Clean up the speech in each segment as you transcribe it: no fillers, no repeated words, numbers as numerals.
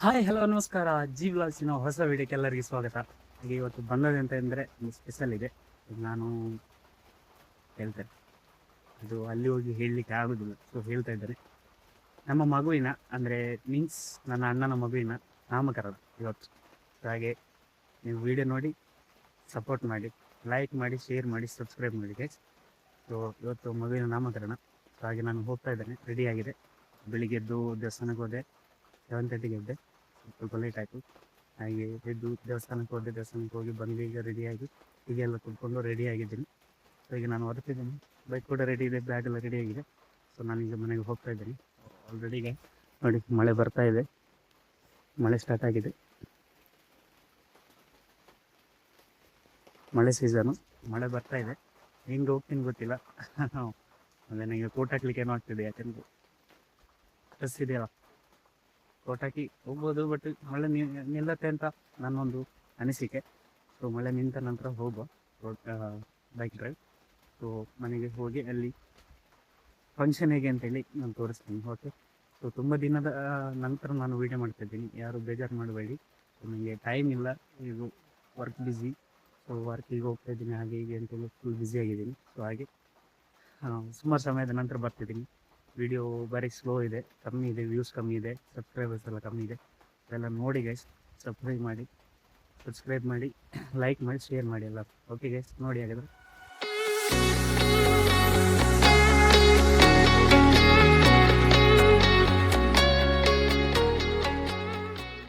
Hi hello ನಮಸ್ಕಾರ. G ವ್ಲಾಗ್ಸಿನ ಹೊಸ ವಿಡಿಯೋಕ್ಕೆ ಎಲ್ಲರಿಗೂ ಸ್ವಾಗತ. ಹಾಗೆ ಇವತ್ತು ಬಂದದ್ದು ಅಂತ ಅಂದರೆ ಒಂದು ಸ್ಪೆಷಲ್ ಇದೆ. ನಾನು ಹೇಳ್ತೇನೆ, ಅದು ಅಲ್ಲಿ ಹೋಗಿ ಹೇಳಲಿಕ್ಕೆ ಆಗೋದಿಲ್ಲ, ಸೊ ಹೇಳ್ತಾ ಇದ್ದೇನೆ. ನಮ್ಮ ಮಗುವಿನ ಅಂದರೆ ಮೀನ್ಸ್ ನನ್ನ ಅಣ್ಣನ ಮಗುವಿನ ನಾಮಕರಣ ಇವತ್ತು. ಹಾಗೆ ನೀವು ವಿಡಿಯೋ ನೋಡಿ ಸಪೋರ್ಟ್ ಮಾಡಿ, ಲೈಕ್ ಮಾಡಿ, ಶೇರ್ ಮಾಡಿ, ಸಬ್ಸ್ಕ್ರೈಬ್ ಮಾಡಿ ಗೈಸ್. ಸೊ ಇವತ್ತು ಮಗುವಿನ ನಾಮಕರಣ. ಸೊ ಹಾಗೆ ನಾನು ಹೋಗ್ತಾ ಇದ್ದೇನೆ, ರೆಡಿಯಾಗಿದೆ. ಬೆಳಿಗ್ಗೆ ಎದ್ದು ದೇವಸ್ಥಾನಕ್ಕೆ ಹೋದೆ, 7:30ಗೆ ಎದ್ದೆ, ಸ್ವಲ್ಪ ಲೇಟ್ ಆಯಿತು. ಹಾಗೆ ಎದ್ದು ದೇವಸ್ಥಾನಕ್ಕೆ ಹೋಗಿ ಬಂದು ಈಗ ರೆಡಿಯಾಗಿ ಹೀಗೆಲ್ಲ ಕುತ್ಕೊಂಡು ರೆಡಿಯಾಗಿದ್ದೀನಿ. ಸೊ ಈಗ ನಾನು ಹೊರಟಿದ್ದೀನಿ, ಬೈಕ್ ಕೂಡ ರೆಡಿ ಇದೆ, ಬ್ಯಾಗ್ ಎಲ್ಲ ರೆಡಿಯಾಗಿದೆ. ಸೊ ನಾನೀಗ ಮನೆಗೆ ಹೋಗ್ತಾ ಇದ್ದೀನಿ. ಆಲ್ರೆಡಿ ಈಗ ನೋಡಿ ಮಳೆ ಬರ್ತಾ ಇದೆ, ಮಳೆ ಸ್ಟಾರ್ಟ್ ಆಗಿದೆ, ಮಳೆ ಸೀಸನು, ಮಳೆ ಬರ್ತಾ ಇದೆ. ಹೆಂಗೆ ಹೋಗ್ತೀನಿ ಗೊತ್ತಿಲ್ಲ. ಅದೇ ನನಗೆ ಕೋಟ್ ಹಾಕ್ಲಿಕ್ಕೆ ಏನೋ ಆಗ್ತಿದೆ, ಯಾಕೆಂದ್ರೆ ಡ್ರೆಸ್ ಇದೆಯಲ್ಲ, ಕೋಟ್ ಹಾಕಿ ಹೋಗ್ಬೋದು. ಬಟ್ ಮಳೆ ನಿಲ್ಲತ್ತೆ ಅಂತ ನನ್ನೊಂದು ಅನಿಸಿಕೆ. ಸೊ ಮಳೆ ನಿಂತ ನಂತರ ಹೋಗುವ ಬೈಕ್ ಡ್ರೈವ್. ಸೊ ಮನೆಗೆ ಹೋಗಿ ಅಲ್ಲಿ ಫಂಕ್ಷನ್ ಹೇಗೆ ಅಂತೇಳಿ ನಾನು ತೋರಿಸ್ತೀನಿ. ಓಕೆ. ಸೊ ತುಂಬ ದಿನದ ನಂತರ ನಾನು ವೀಡಿಯೋ ಮಾಡ್ತಾಯಿದ್ದೀನಿ, ಯಾರು ಬೇಜಾರು ಮಾಡಬೇಡಿ. ಸೊ ನನಗೆ ಟೈಮ್ ಇಲ್ಲ, ಇದು ವರ್ಕ್ ಬ್ಯುಸಿ. ಸೊ ವರ್ಕಿಗೆ ಹೋಗ್ತಾ ಇದ್ದೀನಿ, ಹಾಗೆ ಹೀಗೆ ಅಂತೇಳಿ ಫುಲ್ ಬ್ಯುಸಿ ಆಗಿದ್ದೀನಿ. ಸೊ ಹಾಗೆ ಸುಮಾರು ಸಮಯದ ನಂತರ ಬರ್ತಿದ್ದೀನಿ. ವಿಡಿಯೋ ಬರೀ ಸ್ಲೋ ಇದೆ, ಕಮ್ಮಿ ಇದೆ, ವ್ಯೂಸ್ ಕಮ್ಮಿ ಇದೆ, ಸಬ್ಸ್ಕ್ರೈಬರ್ಸ್ ಎಲ್ಲ ಕಮ್ಮಿ ಇದೆ. ಅದೆಲ್ಲ ನೋಡಿ ಗೈಸ್, ಸಬ್ಸ್ಕ್ರೈಬ್ ಮಾಡಿ, ಲೈಕ್ ಮಾಡಿ, ಶೇರ್ ಮಾಡಿ ಎಲ್ಲ. ಓಕೆ ಗೈಸ್, ನೋಡಿ ಹಾಗಾದರೆ.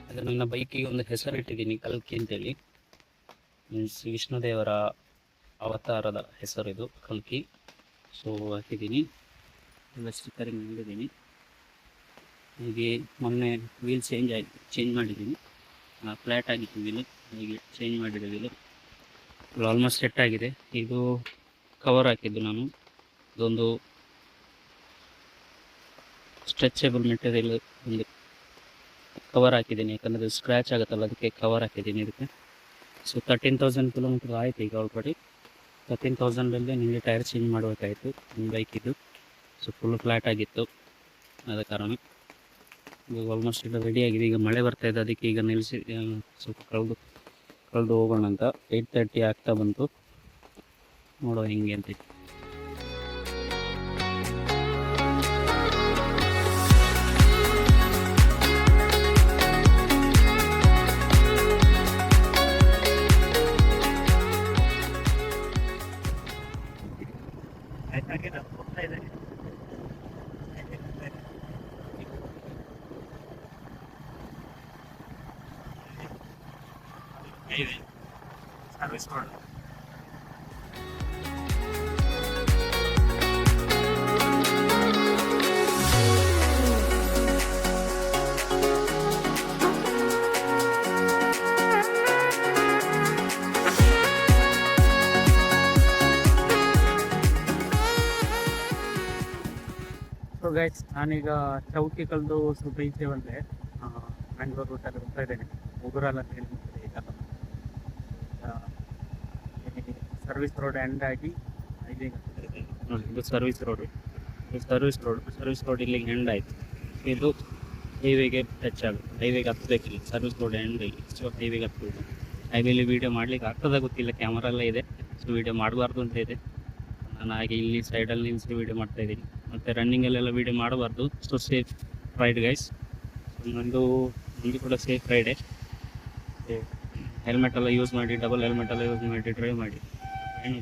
ಅದು ನನ್ನ ಬೈಕಿಗೆ ಒಂದು ಹೆಸರಿಟ್ಟಿದ್ದೀನಿ, ಕಲ್ಕಿ ಅಂತೇಳಿ. ಮೀನ್ಸ್ ವಿಷ್ಣುದೇವರ ಅವತಾರದ ಹೆಸರು ಇದು, ಕಲ್ಕಿ. ಸೊ ಹಾಕಿದ್ದೀನಿ, ಎಲ್ಲ ಸ್ಟಿಕ್ಕರಿಂಗ್ ಮಾಡಿದ್ದೀನಿ. ಹೀಗೆ ಮೊನ್ನೆ ವೀಲ್ ಚೇಂಜ್ ಮಾಡಿದ್ದೀನಿ. ಫ್ಲ್ಯಾಟ್ ಆಗಿತ್ತು ವೀಲು, ಹೀಗೆ ಚೇಂಜ್ ಮಾಡಿದೆ ವೀಲು. ಆಲ್ಮೋಸ್ಟ್ ಸೆಟ್ ಆಗಿದೆ. ಇದು ಕವರ್ ಹಾಕಿದ್ದು ನಾನು, ಇದೊಂದು ಸ್ಟ್ರೆಚಬಲ್ ಮೆಟೀರಿಯಲ್ ಒಂದು ಕವರ್ ಹಾಕಿದ್ದೀನಿ, ಯಾಕಂದರೆ ಸ್ಕ್ರ್ಯಾಚ್ ಆಗುತ್ತಲ್ಲ, ಅದಕ್ಕೆ ಕವರ್ ಹಾಕಿದ್ದೀನಿ ಇದಕ್ಕೆ. ಸೊ 13,000 ಕಿಲೋಮೀಟರ್ ಆಯಿತು ಈಗ ಆಲ್ರೆಡಿ. 13,000ರಲ್ಲಿ ನಿಮಗೆ ಟೈರ್ ಚೇಂಜ್ ಮಾಡಬೇಕಾಯಿತು ನಿಮ್ಮ ಬೈಕಿದ್ದು. ಸೊ ಫುಲ್ ಫ್ಲ್ಯಾಟ್ ಆಗಿತ್ತು, ಆದ ಕಾರಣ ಈಗ ಆಲ್ಮೋಸ್ಟ್ ಎಲ್ಲ ರೆಡಿಯಾಗಿದೆ. ಈಗ ಮಳೆ ಬರ್ತಾಯಿದೆ, ಅದಕ್ಕೆ ಈಗ ನಿಲ್ಲಿಸಿ ಸ್ವಲ್ಪ ಕಳೆದು ಹೋಗೋಣ ಅಂತ. 8:30 ಆಗ್ತಾ ಬಂತು, ನೋಡುವ ಹೆಂಗೆ ಅಂತ. ಹೋಗ್ತಾ ಇದೆ ಸರ್ವಿಸ್ ರೋಡ್. ಸೊ ಗೈಸ್, ನಾನೀಗ ಚೌಕಿ ಕಳೆದು ಸ್ವಲ್ಪ ಈಚೆ ಬಂದೆ, ಬ್ಯಾಂಗ್ಳೂರು ರೂಟಲ್ಲಿ ಹೋಗ್ತಾ ಇದ್ದೇನೆ. ಉಗುರಾಲ್ ಅಂತ ಹೇಳಿ ಈಗ ಸರ್ವಿಸ್ ರೋಡ್ ಎಂಡ್ ಆಗಿ ಇದೀಗ ನೋಡಿ, ಇದು ಸರ್ವಿಸ್ ರೋಡ್ ಇಲ್ಲಿಗೆ ಎಂಡ್ ಆಯಿತು. ಇದು ಹೈವೇಗೆ ಟಚ್ ಆಗುತ್ತೆ, ಹೈವೇಗೆ ಹತ್ತಬೇಕಿಲ್ಲ, ಸರ್ವಿಸ್ ರೋಡ್ ಎಂಡ್ ಆಗಿ. ಸೊ ಹೈವೇಗೆ ಹತ್ತಬೇಕು. ಹೈವೇಲಿ ವೀಡಿಯೋ ಮಾಡ್ಲಿಕ್ಕೆ ಆಗ್ತದ ಗೊತ್ತಿಲ್ಲ, ಕ್ಯಾಮರಾ ಎಲ್ಲ ಇದೆ. ಸೊ ವೀಡಿಯೋ ಮಾಡಬಾರ್ದು ಅಂತ ಇದೆ. ನಾನು ಹಾಗೆ ಇಲ್ಲಿ ಸೈಡಲ್ಲಿ ನಿಲ್ಲಿಸಿ ವೀಡಿಯೋ ಮಾಡ್ತಾಯಿದ್ದೀನಿ. ಮತ್ತು ರನ್ನಿಂಗಲ್ಲೆಲ್ಲ ವೀಡಿಯೋ ಮಾಡಬಾರ್ದು. So safe ride guys. ನಮ್ಮದು ಕೂಡ ಸೇಫ್ ರೈಡೆ. ಹೆಲ್ಮೆಟ್ ಎಲ್ಲ ಯೂಸ್ ಮಾಡಿ, ಡಬಲ್ ಹೆಲ್ಮೆಟ್ ಎಲ್ಲ ಯೂಸ್ ಮಾಡಿ ಡ್ರೈವ್ ಮಾಡಿ. ಏನು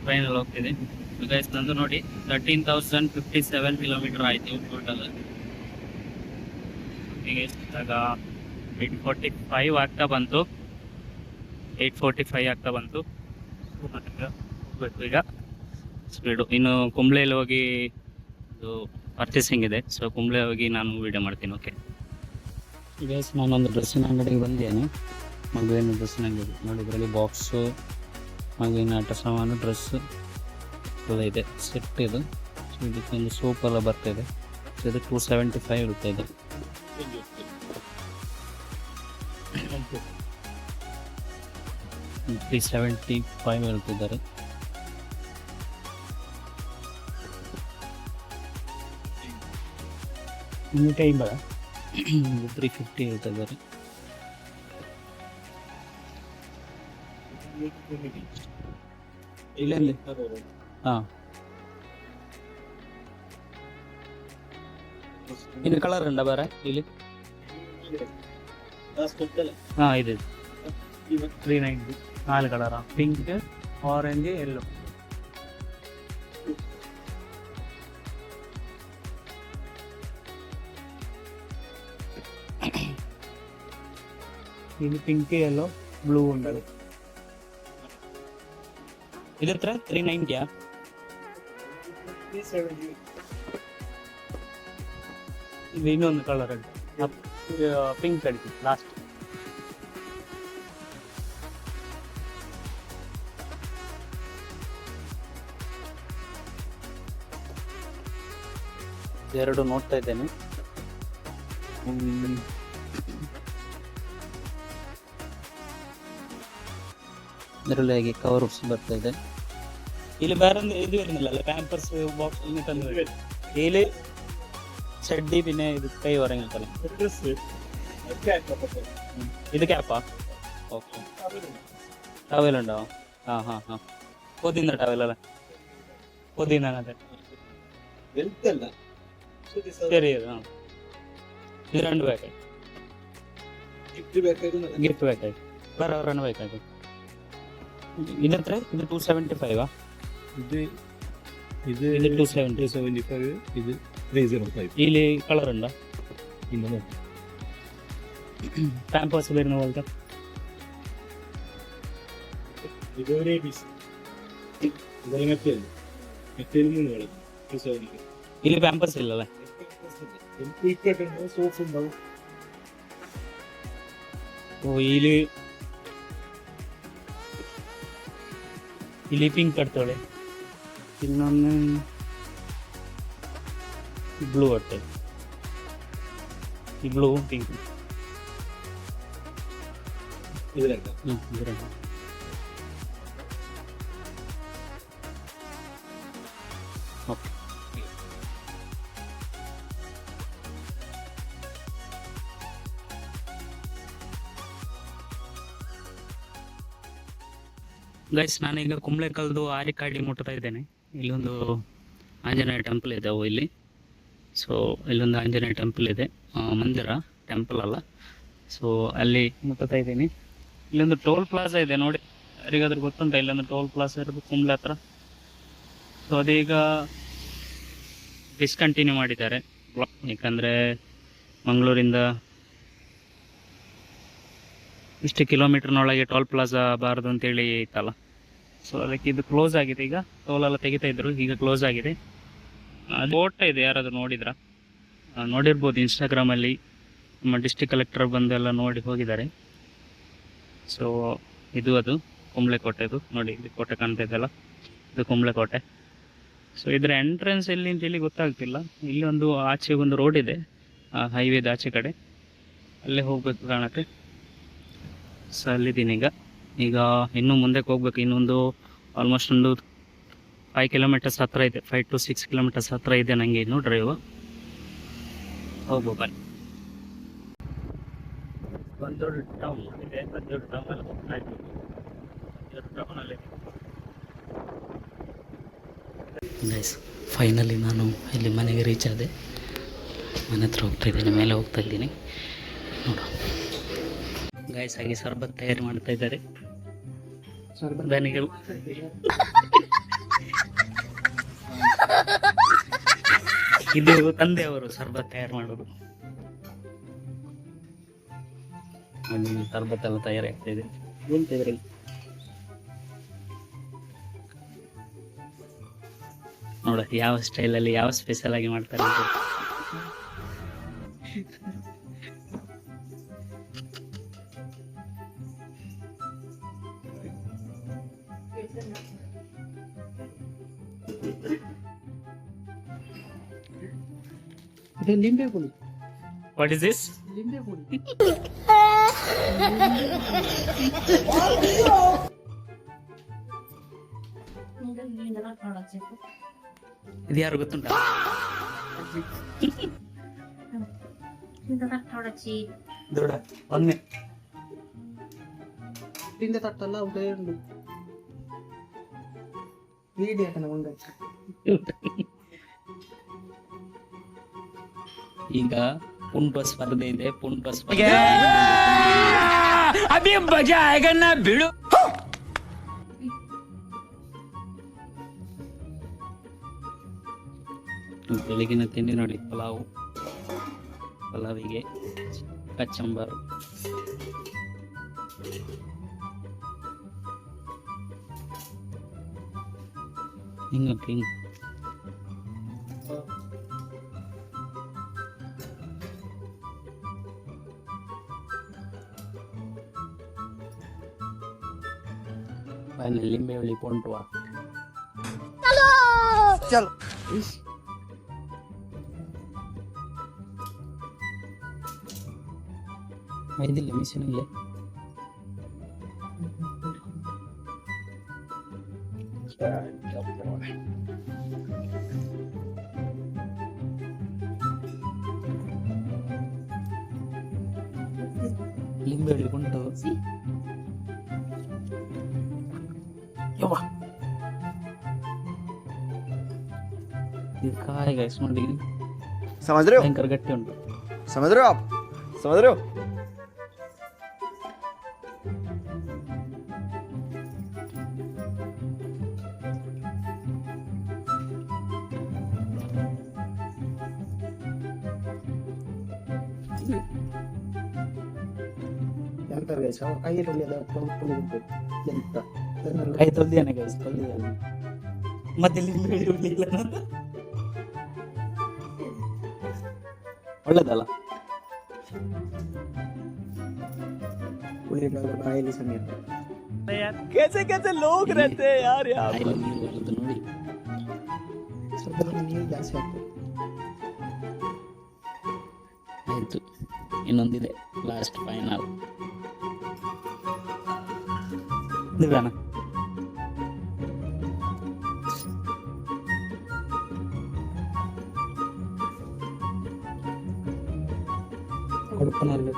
ಟ್ರೈನಲ್ಲಿ ಹೋಗ್ತಿದೆ ಗೈಸ್. ನಂದು ನೋಡಿ 13,057 ಕಿಲೋಮೀಟರ್ ಆಯಿತು ಟೋಟಲ್. ಈಗ ಇವಾಗ 8:45 ಆಗ್ತಾ ಬಂತು. ಹೋಗ್ಬೇಕು ಈಗ ಸ್ಪೀಡು. ಇನ್ನು ಕುಂಬ್ಳೆಯಲ್ಲಿ ಹೋಗಿ ಇದು ಪರ್ಚೇಸಿಂಗ್ ಇದೆ. ಸೊ ಕುಂಬ್ಳೆ ಹೋಗಿ ನಾನು ವೀಡಿಯೋ ಮಾಡ್ತೀನಿ. ಓಕೆ ಗೈಸ್, ನಾನೊಂದು ಡ್ರೆಸ್ಸಿನ ಅಂಗಡಿಗೆ ಬಂದಿದ್ದೇನೆ, ಮಗುವಿನ ಡ್ರೆಸ್ಸಿನ ಅಂಗಡಿ. ನೋಡಿ, ಇದರಲ್ಲಿ ಬಾಕ್ಸು, ಮಗುವಿನ ಆಟ ಸಾಮಾನು, ಡ್ರೆಸ್ಸು ಎಲ್ಲ ಇದೆ, ಸೆಟ್ ಇದು. ಸೊ ಇದಕ್ಕೊಂದು ಸೋಪ್ ಎಲ್ಲ ಬರ್ತಾಯಿದೆ. ಸೊ ಇದು 275 ಇರುತ್ತೆ ಇದು. 375 ಹೇಳ್ತಿದ್ದಾರೆ. ಇನ್ನೂറ്റി ಐಂಬದ 350 ಹೇಳ್ತಿದ್ದಾರೆ. ಇಲ್ಲೇ ಹಾಂ, ಇನ್ನು ಕಲರ್ ಉಂಡ ಬರ ಇಲ್ಲಿ? ಹಾಂ ಇದೆ 390 4 ಕಲರ, ಪಿಂಕ್, ಆರೆಂಜ್, ಎಲ್ಲೋ. ఇది పింక్, ఎల్లో, బ్లూ ఉండదు. ಇದು ಹತ್ರ 390. ಇದು ಇನ್ನೊಂದು ಕಲರ್ ಉಂಟು, ಪಿಂಕ್ ಅಡಿಕೆ ಲಾಸ್ಟ್. ಎರಡು ನೋಡ್ತಾ ಇದ್ದೇನೆ. ಇದರಲ್ಲಿ ಕವರ್ ಬರ್ತಾ ಇದೆ. ಇಲ್ಲಿ ಬೇರೆ ಇದು വരുന്നില്ല, പാമ്പേഴ്സ് ബോക്സ് ഇങ്ങനെ തന്നെ ഇതില് ചെടി, പിന്നെ ഇത് കൈ പറയുന്നത്. ഇത് ക്യാപ്പാ? ഓക്കെ, ടവലുണ്ടാവും. ആ ഹാ ഹാ, പൊതിയുന്ന ടവലല്ലേ? പൊതിയുന്ന അങ്ങനത്തെ ചെറിയത്. ആ, ഇത് 2 പാക്കറ്റ് ഗിഫ്റ്റ് പാക്കറ്റ്, വേറെ ഒരെണ്ണം പാക്കറ്റ്. ഇതെത്ര? ഇത് 275. ഇത് 275. ഇത് 305. ഇതില് കളർ ഉണ്ടോ? ഇല്ല, പാമ്പേഴ്സ് വരുന്ന പോലത്തെ. ഇതില് പാമ്പേഴ്സ് ഇല്ലല്ലേ? ഓ, ಇಲ್ಲಿ ಪಿಂಕ್ ಕಟ್ತಾಳೆ, ಇನ್ನೊಂದು ಬ್ಲೂ ಅಟ್ಟೆ, ಈ ಬ್ಲೂ ಪಿಂಕ್. ಓಕೆ. ಗೈಸ್, ನಾನೀಗ ಕುಂಬ್ಳೆಕಲ್ದು ಆರಿಕಾಡಿ ಮುಟ್ತಾ ಇದ್ದೇನೆ. ಇಲ್ಲೊಂದು ಆಂಜನೇಯ ಟೆಂಪಲ್ ಇದೆ ಇಲ್ಲಿ. ಸೊ ಇಲ್ಲೊಂದು ಆಂಜನೇಯ ಟೆಂಪಲ್ ಇದೆ, ಮಂದಿರ, ಟೆಂಪಲ್ ಅಲ್ಲ. ಸೊ ಅಲ್ಲಿ ಮುಟ್ತಾ ಇದ್ದೀನಿ. ಇಲ್ಲೊಂದು ಟೋಲ್ ಪ್ಲಾಜಾ ಇದೆ ನೋಡಿ, ಯಾರಿಗಾದ್ರೂ ಗೊತ್ತುಂಟ? ಇಲ್ಲೊಂದು ಟೋಲ್ ಪ್ಲಾಜಾ ಇರೋದು ಕುಂಬ್ಳೆ ಹತ್ರ. ಸೊ ಅದೀಗ ಡಿಸ್ಕಂಟಿನ್ಯೂ ಮಾಡಿದ್ದಾರೆ, ಯಾಕಂದರೆ ಮಂಗಳೂರಿಂದ ಇಷ್ಟು ಕಿಲೋಮೀಟರ್ನೊಳಗೆ ಟೋಲ್ ಪ್ಲಾಜಾ ಬಾರದು ಅಂತೇಳಿ ಇತ್ತಲ್ಲ. ಸೊ ಅದಕ್ಕೆ ಇದು ಕ್ಲೋಸ್ ಆಗಿದೆ. ಈಗ ಟೋಲೆಲ್ಲ ತೆಗಿತಾ ಇದ್ರು, ಈಗ ಕ್ಲೋಸ್ ಆಗಿದೆ. ಅದು ಫೋಟೋ ಇದೆ, ಯಾರಾದರೂ ನೋಡಿದ್ರ? ನೋಡಿರ್ಬೋದು ಇನ್ಸ್ಟಾಗ್ರಾಮಲ್ಲಿ. ನಮ್ಮ ಡಿಸ್ಟ್ರಿಕ್ಟ್ ಕಲೆಕ್ಟರ್ ಬಂದೆಲ್ಲ ನೋಡಿ ಹೋಗಿದ್ದಾರೆ. ಸೊ ಇದು ಅದು ಕುಂಬ್ಳೆ ಕೋಟೆದು ನೋಡಿ, ಇದು ಕೋಟೆ ಕಾಣ್ತಾ ಇದೆಯಲ್ಲ, ಇದು ಕುಂಬ್ಳೆ ಕೋಟೆ. ಸೊ ಇದರ ಎಂಟ್ರೆನ್ಸ್ ಎಲ್ಲಿ ಅಂತೇಳಿ ಗೊತ್ತಾಗ್ತಿಲ್ಲ. ಇಲ್ಲಿ ಒಂದು ಆಚೆ ಒಂದು ರೋಡ್ ಇದೆ, ಹೈವೇದ ಆಚೆ ಕಡೆ, ಅಲ್ಲೇ ಹೋಗ್ಬೇಕು ಕಾಣುತ್ತೆ. ಸೊ ಅಲ್ಲಿದ್ದೀನಿ ಈಗ ಇನ್ನೂ ಮುಂದಕ್ಕೆ ಹೋಗ್ಬೇಕು. ಇನ್ನೊಂದು ಆಲ್ಮೋಸ್ಟ್ ಒಂದು 5 ಕಿಲೋಮೀಟರ್ಸ್ ಹತ್ರ ಇದೆ, 5 to 6 ಕಿಲೋಮೀಟರ್ಸ್ ಹತ್ರ ಇದೆ ನನಗೆ ಇನ್ನು ಡ್ರೈವ್. ಹೋಗ್ಬೋದು ಬನ್ನಿ. ಬಂದೂರು ಟೌನ್ ಇದೆ, ಬಂದೂರು ಟೌನಲ್ಲಿ ಹೋಗ್ತಾ ಇದ್ದೀವಿ. ಬಂದೂರು ಟೌನಲ್ಲಿ ಗೈಸ್, ಫೈನಲಿ ನಾನು ಇಲ್ಲಿ ಮನೆಗೆ ರೀಚ್ ಆದೆ. ಮನೆ ಹತ್ರ ಹೋಗ್ತಾ ಇದ್ದೀನಿ, ಮೇಲೆ ಹೋಗ್ತಾ ಇದ್ದೀನಿ. ನೋಡು ಗೈಸ್, ಹಾಗೆ ಸರ್ಬತ್ ತಯಾರಿ ಮಾಡ್ತಾ ಇದ್ದಾರೆ ದನಿಗಳು. ಇದು ತಂದೆಯವರು ಸರ್ಬತ್ ತಯಾರು ಮಾಡೋದು. ಸರ್ಬತ್ ಎಲ್ಲ ತಯಾರಿ ಆಗ್ತಾ ಇದೆ. ಹೇಳ್ತಿದ್ರಿ ನೋಡ, ಯಾವ ಸ್ಟೈಲಲ್ಲಿ ಯಾವ ಸ್ಪೆಷಲ್ ಆಗಿ ಮಾಡ್ತಾರೆ ಅಂತ. ಲಿಂಬೆ ಹುಳಿ. What is this? ಲಿಂಬೆ ಹುಳಿ. ಇದು ಯಾರು ಗೊತ್ತುಂಟ? ದೊಡ್ಡ ಒಂದೇ ತಿಂದೆ ತಟ್ಟಲ್ಲ ಉಂಟು ವೀಡಿಯೋ ಉಂಟು. ಈಗ ಪುಂಪ ಸ್ಪರ್ಧೆ ಇದೆ. ಪುಂಪ ಸ್ಪರ್ಧೆ ಅಭಿ ಮಜಾ ಆಗನ್ನ ಬಿಡು. ಬೆಳಗಿನ ತಿಂಡಿ ನೋಡಿ, ಪಲಾವಿಗೆ ಕಚ್ಚಂಬಾರು, ಹಿಂಗ ಲಿಂಬೆ ಹುಳಿ ಪೊಂಟುವ. ಚಲೋ ಐದಿಲ್ಲ ಮಿಷಿನಲ್ಲಿ. ಲಿಂಬೆ ಹುಳಿ ಪೊಂಟು. ಕಾಯಿ ಗೈಸ್ ನೋಡಿ, समझ रहे हो ಭಯಂಕರ ಗಟ್ಟಿ ಉಂಟು. समझ रहे हो आप समझ रहे हो ಕೈ ತೊಳ್ದಿಯಾನೆ ಗೈಸ್, ತೊಳ್ದಿಯಾನೆ. ಮತ್ತೆ ಲಿಂಬೆ ಹುಳಿ ಇಲ್ಲ ಅಂತ. ಒಳ್ಳೇದಲ್ಲ? बायली समीर कैसे कैसे लोग रहते हैं यार यहाँ ಬಾಯಲ್ಲಿ ನೀರು ಬರುತ್ತೆ ನೋಡಿ. सब नीರು ಜಾಸ್ತಿ ಆಗ್ತದೆ. ಆಯ್ತು, ಇನ್ನೊಂದಿದೆ ಲಾಸ್ಟ್ ಫೈನಲ್. ದಿವ್ಯಾನ ಕೊಡ್ತಾನಲ್ಲಿ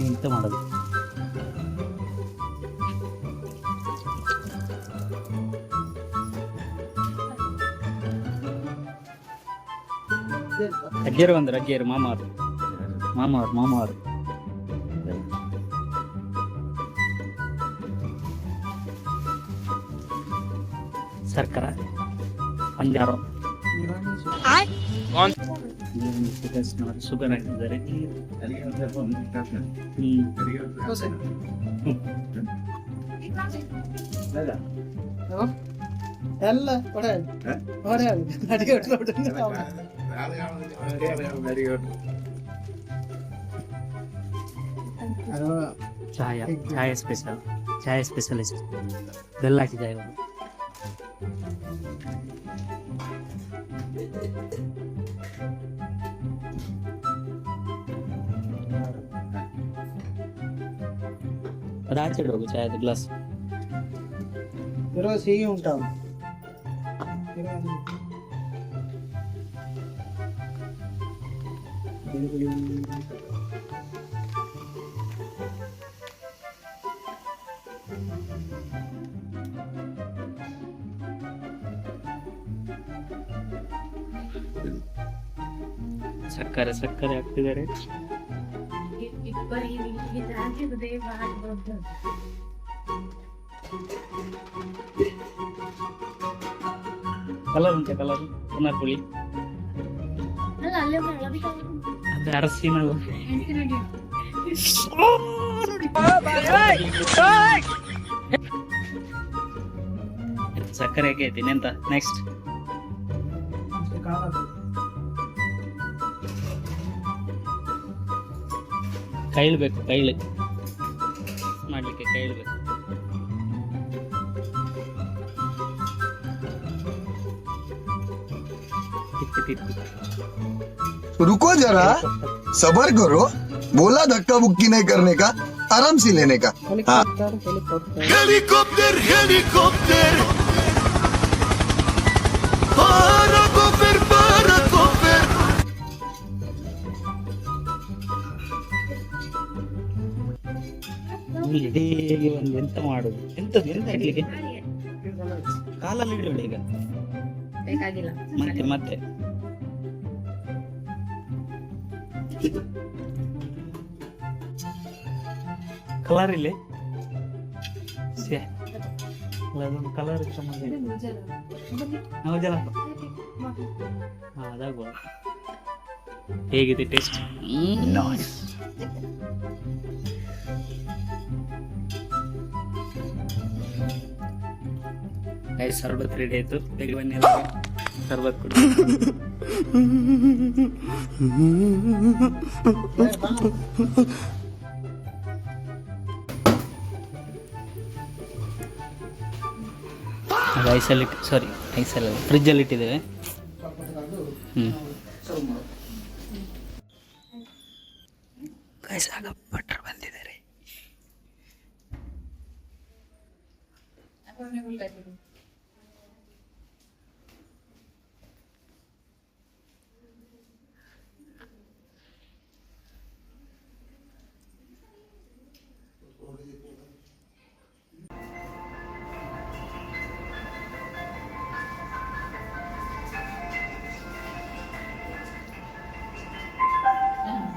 ಎಂತ ಮಾಡೋದು? ಅಜ್ಜಿಯರು ಬಂದ್ರು, ಅಜ್ಜಿಯರು, ಮಾಮಾರು. ಸರ್ಕಾರ ಪಂಜಾರೋ ಶುಗರ್ ಹಾಕಿದ್ದಾರೆ. ಎಲ್ಲ ಹೊಡೆ ಅಡಿಗೆ ಚಾಯ ಸ್ಪೆಷಲಿಸ್ಟ್ ಬೆಲ್ಲ ಹಾಕಿ ಚಾಯ್. ಅದು ಆಚೆ ಹೋಗು ಚಾಯದ ಗ್ಲಾಸ್. ಇರೋ ಸಿಹಿ ಉಂಟಾ? ಸಕ್ಕರೆ ಹಾಕ್ತಿದ್ದಾರೆ. ಕಲರ್ ಉಂಟಾ? ಕಲರ್ ಪುನರ್ ಪುಳಿ ಅದು ಅರಸಿನ ಸಕ್ಕರೆ ಹಾಕೈತಿ. ಎಂತ ನೆಕ್ಸ್ಟ್? ಕೈಳ್ಬೇಕು, ಮಾಡ್ಲಿಕ್ಕೆ ಕೈಳ್ಬೇಕು. रुको जरा, सबर करो. बोला धक्का बुक्की नहीं करने का, आराम से लेने का. हाँ. Helicopter, helicopter. Paracofer, paracofer. ಹೇಗೆ ಒಂದು ಎಂತ ಮಾಡುದು, ಎಂತ ಇಡ್ಲಿಕ್ಕೆ ಕಾಲಲ್ಲಿ ಇಡೋಣ ಈಗ. ಬೇಕಾಗಿಲ್ಲ. ಮತ್ತೆ ಕಲರ್ ಇಲ್ಲಿ ಅದೊಂದು ಕಲರ್ ಅದಾಗುವ. ಹೇಗಿದೆ ಟೇಸ್ಟ್? ಸರ್ಬತ್ ರೆಡಿ ಆಯ್ತು, ಬೇಗ ಬನ್ನಿ ಸರ್ಬತ್ ಕೊಡಿ. ಅದು ಐಸಲ್ಲಿ ಸಾರಿ ಐಸಲ್ಲ ಫ್ರಿಜ್ಜಲ್ಲಿ ಇಟ್ಟಿದ್ದೇವೆ. ಆಗ ಭಟ್ರು ಬಂದಿದ್ದಾರೆ.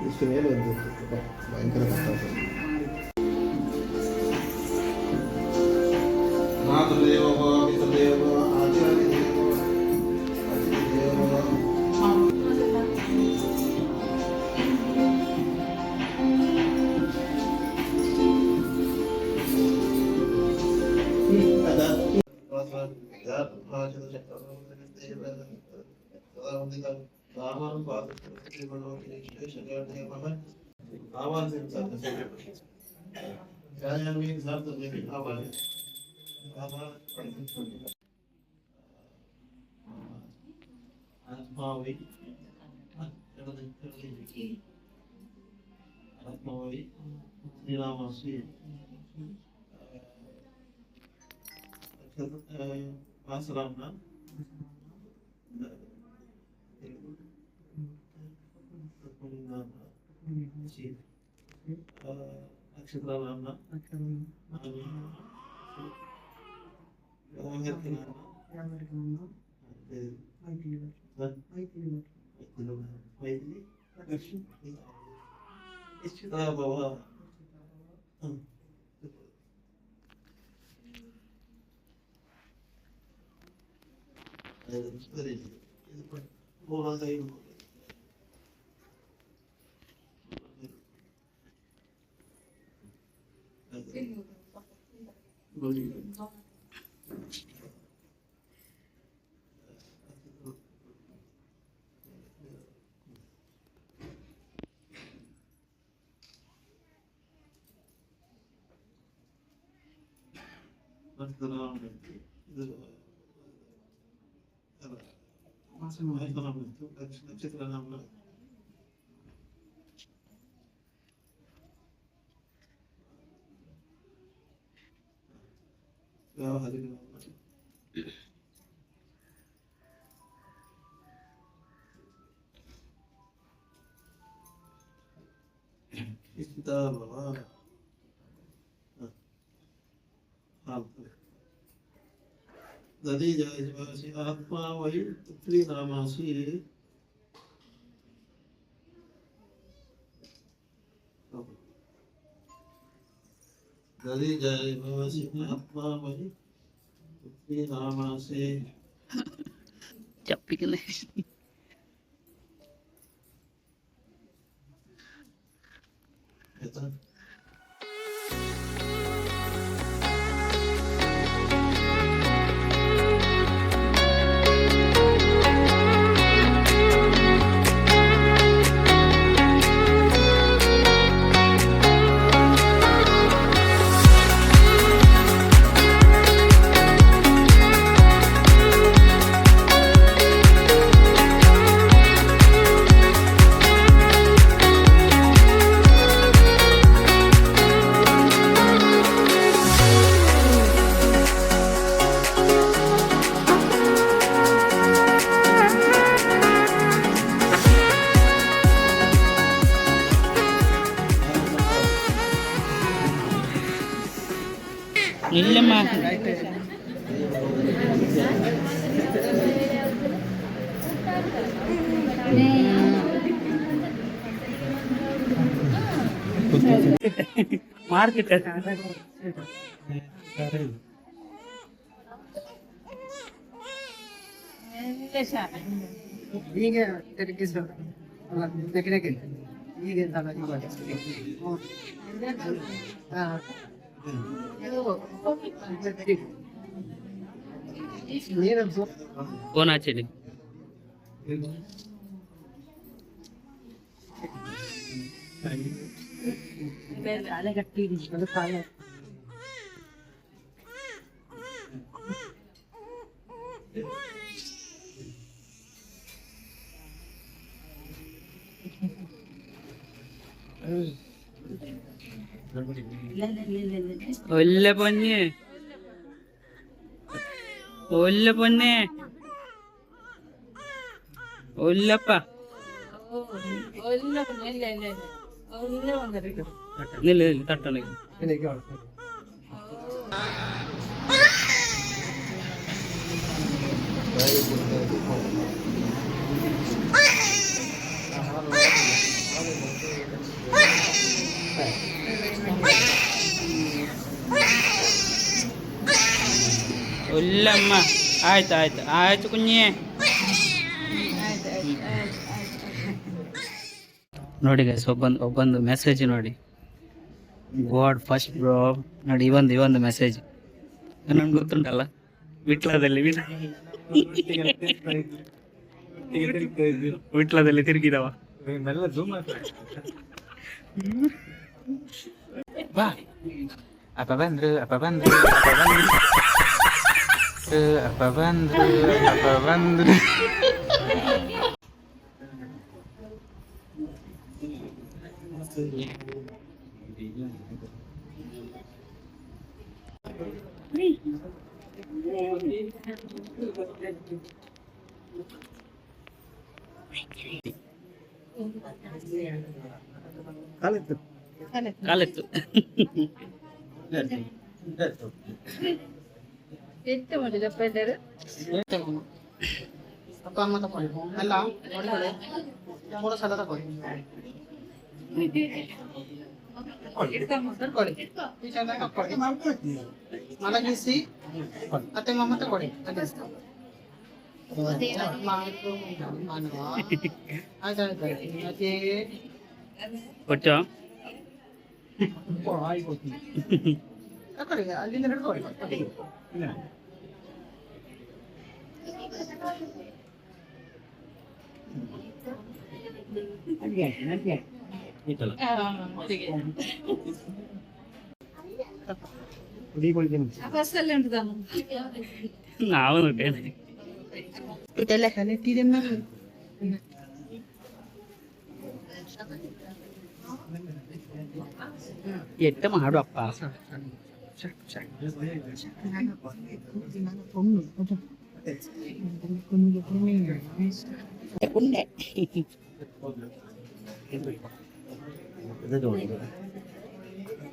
ಇಷ್ಟು ಮೇಲೆ ಒಂದು ಭಯಂಕರ ಕಷ್ಟ. ಮಾತೃದೇವ ಪಿತೃದೇವ ಆಚಾರ್ಯ ದೇವ ಅತಿಥಿದೇವ. दधी जायसी आत्मा वही पुत्री नामासी दधी जायसी आत्मा वही पुत्री नामासी ಚಪ್ಪಿಗೆ ಮಾರ್ಕೆಟ್ ಈಗ ತಿರುಗಿಸ್ಬೇಕು ತೆಗಿರಕ್ಕೆ ಈಗ ಫೋನ್ ಹಚ್ಚಿಡಿ. ഒല്ല പൊന്നെ ഒല്ല പൊന്നെ ഒല്ലപ്പ നില്ല തട്ടണ ഒല്ലമ്മ. ಆಯ್ತು ಆಯ್ತು ಆಯ್ತು ಕುഞ്ഞೆ. ನೋಡಿ ಗೈಸ್, ಒಬ್ಬೊಂದು ಮೆಸೇಜ್ ನೋಡಿ. ಗಾಡ್ ಫಸ್ಟ್ ಬ್ರೋ ನೋಡಿ, ಇವೊಂದು ಮೆಸೇಜ್ ನನ್ಗೆ ಗೊತ್ತುಂಟಲ್ಲ, ವಿಟ್ಲದಲ್ಲಿ ತಿರುಗಿದವ. ಬಾ ಅಪ್ಪ ಬಂದ್ರು ಕಾಲೆತ್ತು. ಎಷ್ಟು ಮಾಡಿದಪ್ಪ ಎಲ್ಲರೂ? ಅಪ್ಪ ಅಮ್ಮ ತಕೊಳ್ಳಿ ಅಲ್ಲ ನೋಡಿಕೊಳ್ಳಿ, 3 ಸಲ ತಕೊಳ್ಳಿ. ಈ ಚೆನ್ನಾಗಿ ತಕೊಳ್ಳಿ, ಮಲಗಿಸಿ ಮತ್ತೆ ಮಮ್ಮ ತಕೊಳ್ಳಿ. ಕೊಚ್ಚೋ ತಕೊಳ್ಳಿ, ಅಲ್ಲಿಂದ ಹಿಡ್ಕೊಳ್ಳಿ. ಬಸ್ಸಲ್ಲಿ ಉಂಟು ನಾವು ಇದೆಲ್ಲ ಎಟ್ಟ ಮಾಡು ಅಪ್ಪ.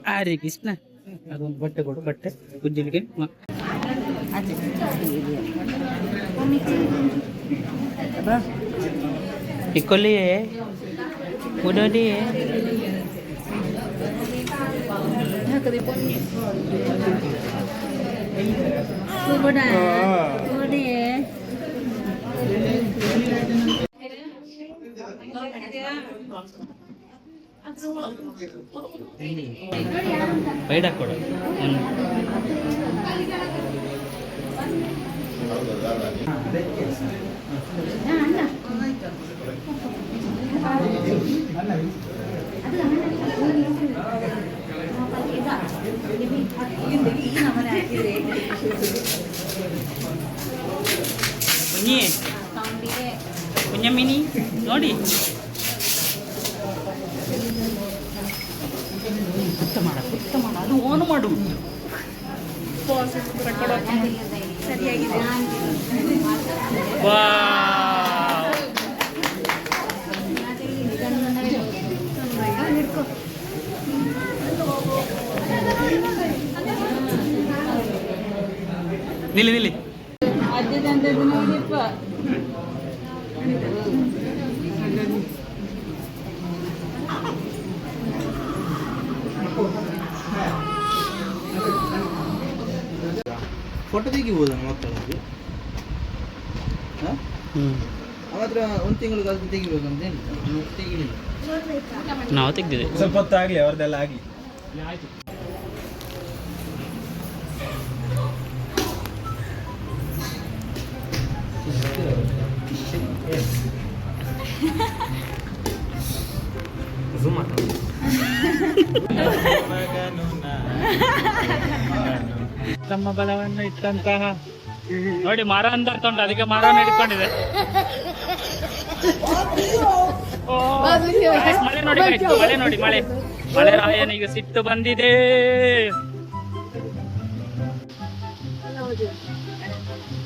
ಹರೇ ಕೃಷ್ಣ. ಅದೊಂದು ಬಟ್ಟೆ ಕೊಡು, ಬಟ್ಟೆ ಕುಜ್ಜಿಲಿಗೆ. ಇಕ್ಕೊಲ್ಲಿ ಉಡೋಡಿ ಬೈಡ ಕೊಡು. ಕುഞ്ഞ ಮಿನಿ ನೋಡಿ. ಕುತ್ತ ಮಾಡ ಅದು ಓನ್ ಮಾಡು. ಸರಿಯಾಗಿದೆ. ನಿಲ್ಲಿ ನಿಲ್ಲಿ. ಫೋಟೋ ತೆಗಿಬೋದ ಮಕ್ಕಳಿಗೆ? ಮಾತ್ರ ಒಂದು ತಿಂಗಳಿಗೆ ಅದು ತೆಗಿಬೇಕಂತ ತೆಗಿಲಿಲ್ಲ. ನಾವು ತೆಗ್ದಿದೆ. ಸ್ವಲ್ಪ ಹೊತ್ತಾಗ್ಲಿ ಅವ್ರದ್ದೆಲ್ಲ ಆಗಿ. ತಮ್ಮ ಬಲವನ್ನು ಇಟ್ಟಂತಹ ನೋಡಿ ಮರ ಅಂತ ಉಂಟು, ಅದಕ್ಕೆ ಮರವನ್ನು ಹಿಡ್ಕೊಂಡಿದೆ. ಓ, ಮಳೆ ನೋಡಿ guys, ಮಳೆ ನೋಡಿ, ಮಳೆ ಮಳೆ ರಾಯನಿಗೆ ಸಿಟ್ಟು ಬಂದಿದೆ.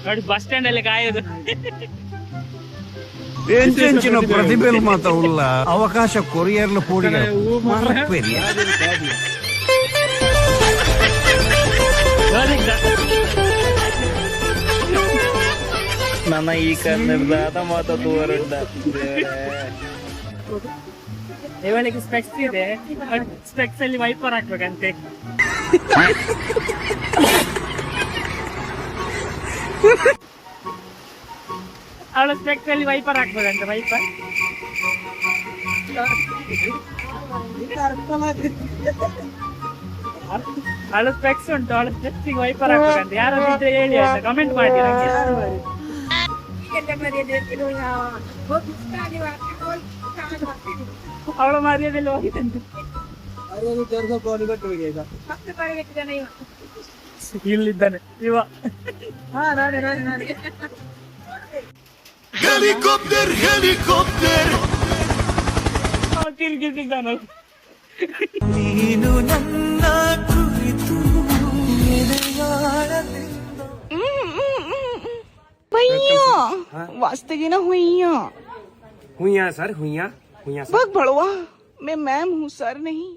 ನೋಡಿ ಬಸ್ ಸ್ಟ್ಯಾಂಡ್ ಅಲ್ಲಿ ಕಾಯೋದು. ಎಂಚಿನ ಪ್ರತಿಭೆలు ಮಾತ್ರ ಉಳ್ಳ ಅವಕಾಶ ಕೊರಿಯರ್ಲು ಪೂಡಿ ನನ್ನ ಈ ಕನ್ನಡದ ಮಾತ ತೋರಂಡ ಇವಳಿಗೆ ಸ್ಪೆಕ್ಸ್ ಇದೆ, ಸ್ಪೆಕ್ಸ್ ಅಲ್ಲಿ ವೈಪರ್ ಹಾಕ್ಬೇಕಂತೆ. ಅವಳ ಸ್ಪೆಕ್ಸ್ ಅಲ್ಲಿ ವೈಪರ್ ಹಾಕ್ಬೇಕಂತೆ, ವೈಪರ್. ಅವಳ ಸ್ಪೆಕ್ಸ್ ಉಂಟು, ಅವಳ ಸ್ಪೆಕ್ಸ್ ವೈಪರ್ ಹಾಕ್ಬೇಕಂತೆ. ಯಾರಾದ್ರೂ ಇದ್ರೆ ಹೇಳಿ ಆಯ್ತಾ, ಕಮೆಂಟ್ ಮಾಡಿ ನಂಗೆ. ಅವಳ ಮರ್ಯಾದೆಲ್ಲ ಹೋಗಿದಂತೆ. ಇಲ್ಲಿದ್ದಾನೆ ಇವ. Helicopter, helicopter. ತಿರುಗಿದ್ದಾನ. ನೀನು ನನ್ನ ಕುರಿತು वास्ते ना हुइया हुइया सर, हुइया हुइया बहुत बड़वा मैं मैम हूँ सर नहीं.